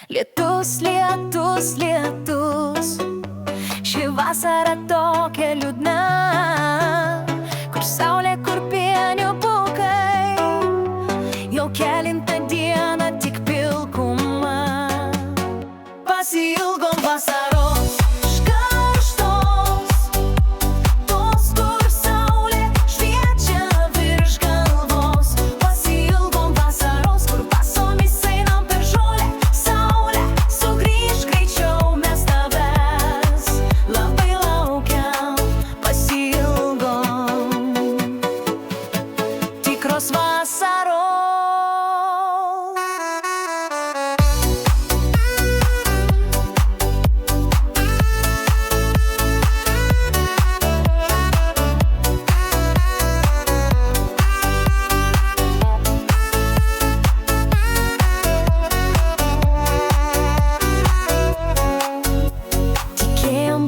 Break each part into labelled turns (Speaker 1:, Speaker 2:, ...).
Speaker 1: Lietus, lietus, lietus, ši vasara tokia liūdna, kur saulė, kur pienių pūkai, jau kelintą dieną tik pilkuma. Pasiilgom vasaros karštos, tos, kur saulė šviečia virš galvos. Pasiilgom vasaros, kur pasomis einam per žolę. Saulė, sugrįžk greičiau, mes tavęs labai laukiam. Pasiilgom tikros vasaros.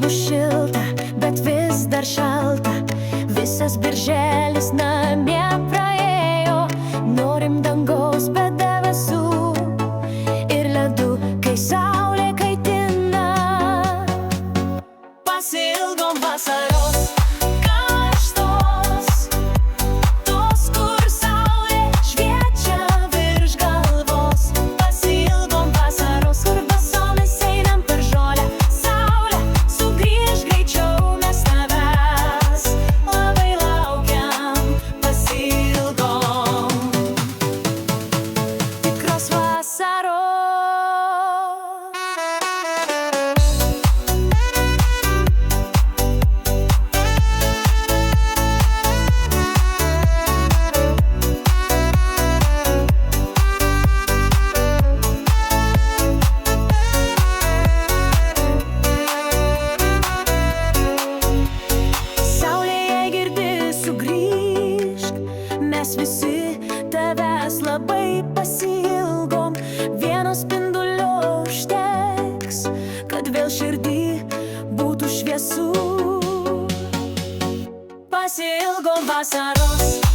Speaker 1: Šilta, bet vis dar šalta. Visas birželis namie praėjo. Norim dangaus be debesų ir ledų, kai saulė kaitina. Pasiilgom vasaros karštos, tos, kur saulė šviečia virš galvos. Pasiilgom vasaros, kur basomis einam per žolę. Mes visi tavęs labai pasiilgom. Vieno spindulio užteks, kad vėl širdį būtų šviesu. Pasiilgom vasaros